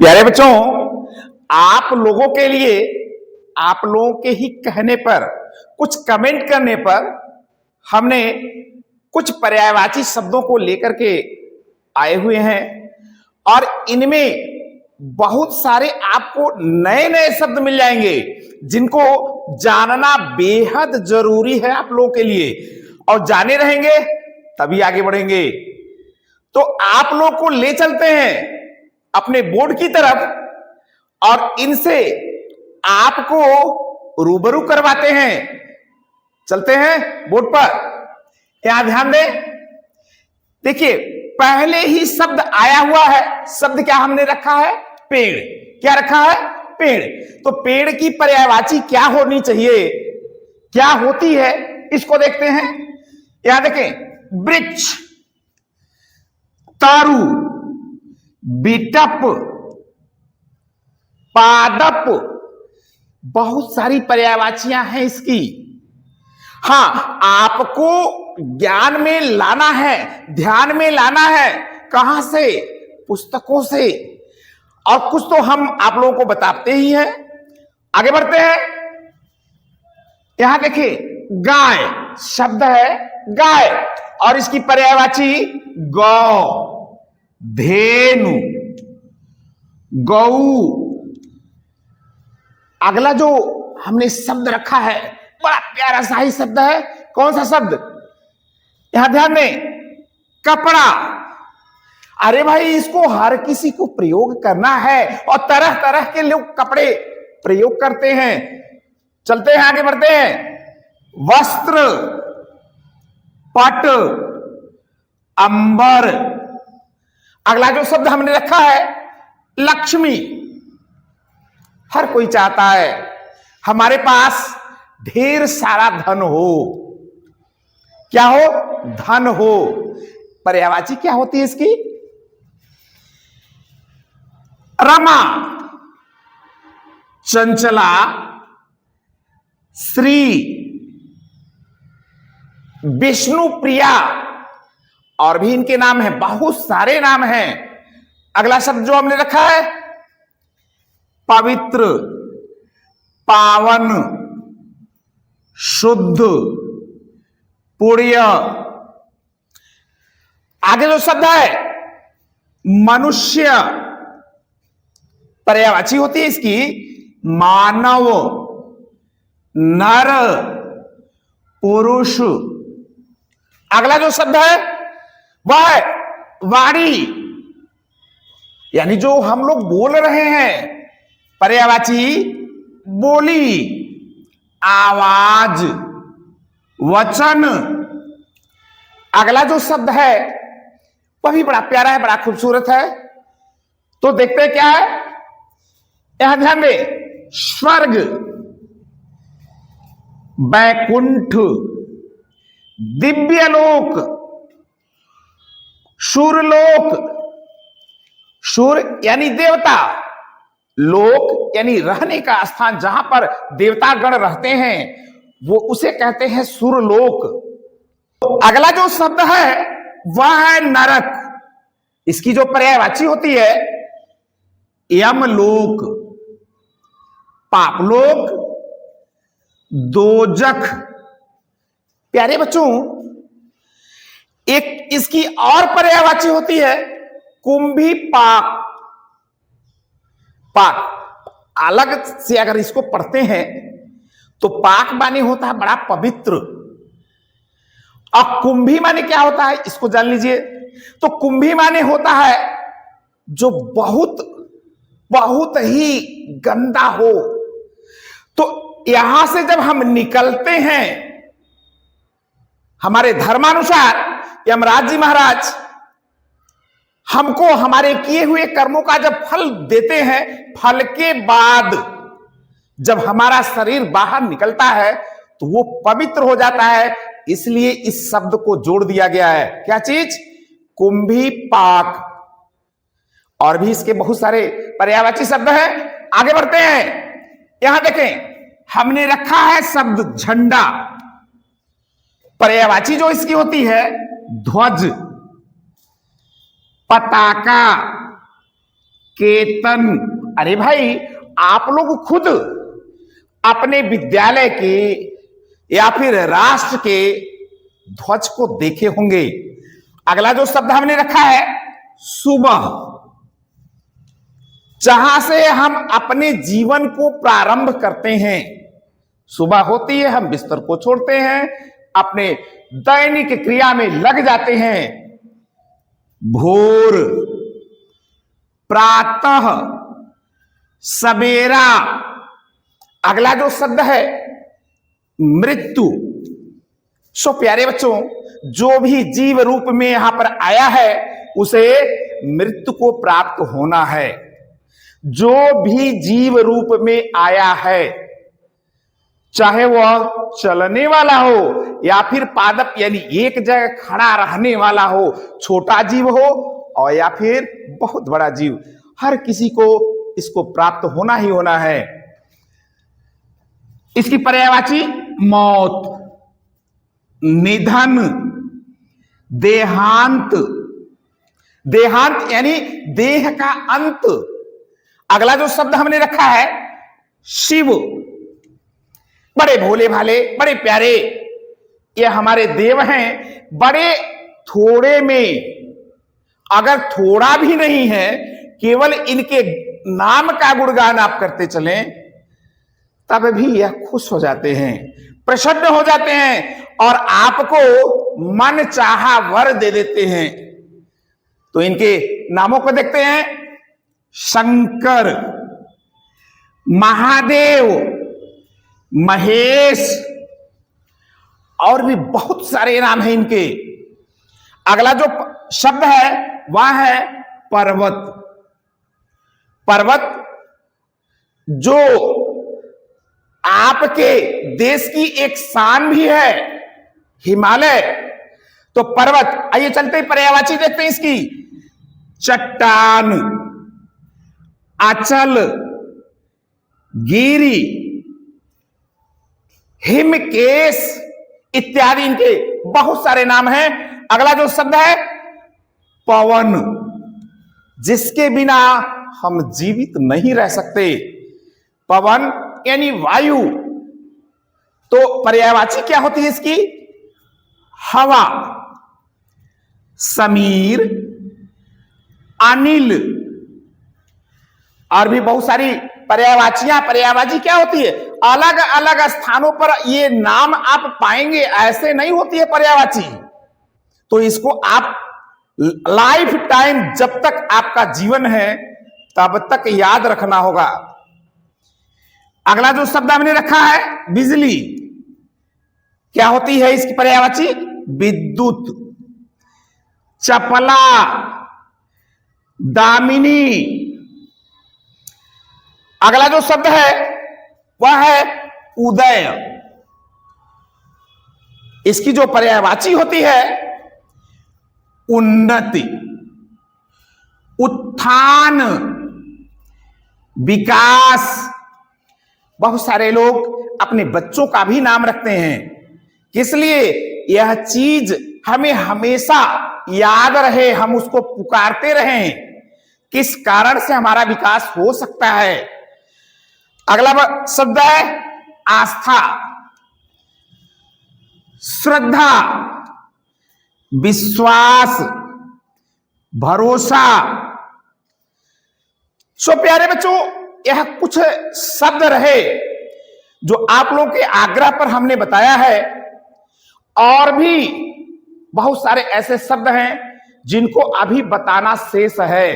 प्यारे बच्चों, आप लोगों के लिए, आप लोगों के ही कहने पर, कुछ कमेंट करने पर हमने कुछ पर्यायवाची शब्दों को लेकर के आए हुए हैं और इनमें बहुत सारे आपको नए नए शब्द मिल जाएंगे जिनको जानना बेहद जरूरी है आप लोगों के लिए, और जाने रहेंगे तभी आगे बढ़ेंगे। तो आप लोग को ले चलते हैं अपने बोर्ड की तरफ और इनसे आपको रूबरू करवाते हैं। चलते हैं बोर्ड पर, यहां ध्यान दें। देखिए, पहले ही शब्द आया हुआ है। शब्द क्या हमने रखा है? पेड़। क्या रखा है? पेड़। तो पेड़ की पर्यायवाची क्या होनी चाहिए, क्या होती है, इसको देखते हैं। यहां देखें, वृक्ष, तारू, बिटप, पादप, बहुत सारी पर्यायवाचियां हैं इसकी। हां, आपको ज्ञान में लाना है, ध्यान में लाना है। कहां से? पुस्तकों से। और कुछ तो हम आप लोगों को बताते ही हैं। आगे बढ़ते हैं। यहां देखिए, गाय शब्द है, गाय, और इसकी पर्यायवाची गौ, धेनु, गऊ। अगला जो हमने शब्द रखा है, बड़ा प्यारा सा ही शब्द है। कौन सा शब्द? यहां ध्यान दें, कपड़ा। अरे भाई, इसको हर किसी को प्रयोग करना है और तरह तरह के लोग कपड़े प्रयोग करते हैं। चलते हैं, आगे बढ़ते हैं। वस्त्र, पट, अंबर। अगला जो शब्द हमने रखा है, लक्ष्मी। हर कोई चाहता है हमारे पास ढेर सारा धन हो। क्या हो? धन हो। पर्यायवाची क्या होती है इसकी? रमा, चंचला, श्री, विष्णु प्रिया, और भी इनके नाम हैं, बहुत सारे नाम हैं। अगला शब्द जो हमने रखा है, पवित्र, पावन, शुद्ध, पुण्य। आगे जो शब्द है, मनुष्य, पर्यायवाची होती है इसकी मानव, नर, पुरुष। अगला जो शब्द है वह है वाणी, यानी जो हम लोग बोल रहे हैं। पर्यायवाची बोली, आवाज, वचन। अगला जो शब्द है वह भी बड़ा प्यारा है, बड़ा खूबसूरत है। तो देखते हैं क्या है। यहां ध्यान दें, स्वर्ग, बैकुंठ, दिव्यलोक, सूर्यलोक। सूर्य यानी देवता, लोक यानी रहने का स्थान, जहां पर देवतागण रहते हैं, वो उसे कहते हैं सूर्यलोक। अगला जो शब्द है वह है नरक। इसकी जो पर्यायवाची होती है, यमलोक, पापलोक, दोजख। प्यारे बच्चों, एक इसकी और पर्यायवाची होती है कुंभी पाक। पाक अलग से अगर इसको पढ़ते हैं तो पाक माने होता है बड़ा पवित्र, और कुंभी माने क्या होता है इसको जान लीजिए। तो कुंभी माने होता है जो बहुत बहुत ही गंदा हो। तो यहां से जब हम निकलते हैं, हमारे धर्मानुसार यमराज जी महाराज हमको हमारे किए हुए कर्मों का जब फल देते हैं, फल के बाद जब हमारा शरीर बाहर निकलता है तो वो पवित्र हो जाता है। इसलिए इस शब्द को जोड़ दिया गया है। क्या चीज? कुंभी पाक। और भी इसके बहुत सारे पर्यायवाची शब्द हैं। आगे बढ़ते हैं। यहां देखें, हमने रखा है शब्द झंडा। पर्यायवाची जो इसकी होती है, ध्वज, पताका, केतन। अरे भाई, आप लोग खुद अपने विद्यालय के या फिर राष्ट्र के ध्वज को देखे होंगे। अगला जो शब्द हमने रखा है सुबह, जहां से हम अपने जीवन को प्रारंभ करते हैं। सुबह होती है, हम बिस्तर को छोड़ते हैं, अपने दैनिक क्रिया में लग जाते हैं। भोर, प्रातः, सवेरा। अगला जो शब्द है मृत्यु। सो प्यारे बच्चों, जो भी जीव रूप में यहां पर आया है उसे मृत्यु को प्राप्त होना है। जो भी जीव रूप में आया है, चाहे वह चलने वाला हो या फिर पादप यानी एक जगह खड़ा रहने वाला हो, छोटा जीव हो और या फिर बहुत बड़ा जीव, हर किसी को इसको प्राप्त होना ही होना है। इसकी पर्यायवाची मौत, निधन, देहांत। देहांत यानी देह का अंत। अगला जो शब्द हमने रखा है शिव। बड़े भोले भाले, बड़े प्यारे ये हमारे देव हैं। बड़े थोड़े में, अगर थोड़ा भी नहीं है, केवल इनके नाम का गुणगान आप करते चलें, तब भी यह खुश हो जाते हैं, प्रसन्न हो जाते हैं और आपको मन चाहा वर दे देते हैं। तो इनके नामों को देखते हैं, शंकर, महादेव, महेश, और भी बहुत सारे नाम हैं इनके। अगला जो शब्द है वह है पर्वत। पर्वत जो आपके देश की एक शान भी है, हिमालय। तो पर्वत, आइए चलते ही पर्यायवाची देखते हैं इसकी। चट्टान, अचल, गिरी, हिमकेश इत्यादि इनके बहुत सारे नाम हैं। अगला जो शब्द है पवन, जिसके बिना हम जीवित नहीं रह सकते। पवन यानी वायु। तो पर्यायवाची क्या होती है इसकी? हवा, समीर, अनिल, और भी बहुत सारी पर्यायवाचियां। पर्यायवाची क्या होती है? अलग अलग स्थानों पर ये नाम आप पाएंगे, ऐसे नहीं होती है पर्यायवाची। तो इसको आप लाइफ टाइम, जब तक आपका जीवन है तब तक याद रखना होगा। अगला जो शब्द हमने रखा है बिजली, क्या होती है इसकी पर्यायवाची? विद्युत, चपला, दामिनी। अगला जो शब्द है वह है उदय। इसकी जो पर्यायवाची होती है उन्नति, उत्थान, विकास। बहुत सारे लोग अपने बच्चों का भी नाम रखते हैं, किस लिए? यह चीज हमें हमेशा याद रहे, हम उसको पुकारते रहें, किस कारण से हमारा विकास हो सकता है। अगला शब्द है आस्था, श्रद्धा, विश्वास, भरोसा। सो प्यारे बच्चों, यह कुछ शब्द रहे जो आप लोगों के आग्रह पर हमने बताया है। और भी बहुत सारे ऐसे शब्द हैं जिनको अभी बताना शेष है।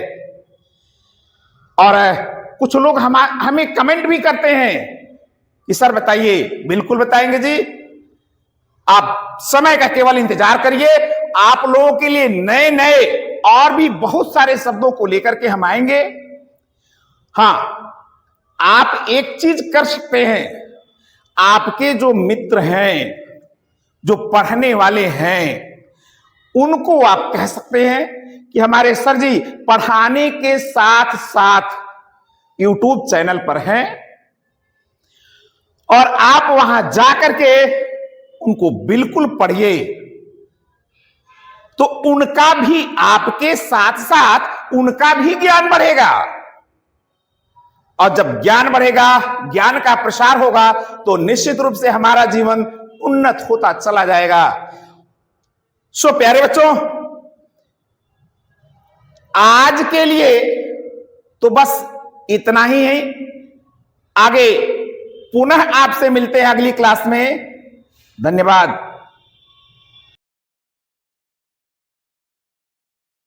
और कुछ लोग हमें कमेंट भी करते हैं कि सर बताइए। बिल्कुल बताएंगे जी, आप समय का केवल इंतजार करिए। आप लोगों के लिए नए नए और भी बहुत सारे शब्दों को लेकर के हम आएंगे। हां, आप एक चीज कर सकते हैं, आपके जो मित्र हैं, जो पढ़ने वाले हैं, उनको आप कह सकते हैं कि हमारे सर जी पढ़ाने के साथ साथ YouTube चैनल पर हैं और आप वहां जाकर के उनको बिल्कुल पढ़िए। तो उनका भी, आपके साथ साथ उनका भी ज्ञान बढ़ेगा। और जब ज्ञान बढ़ेगा, ज्ञान का प्रसार होगा, तो निश्चित रूप से हमारा जीवन उन्नत होता चला जाएगा। सो प्यारे बच्चों, आज के लिए तो बस इतना ही है। आगे पुनः आपसे मिलते हैं अगली क्लास में। धन्यवाद।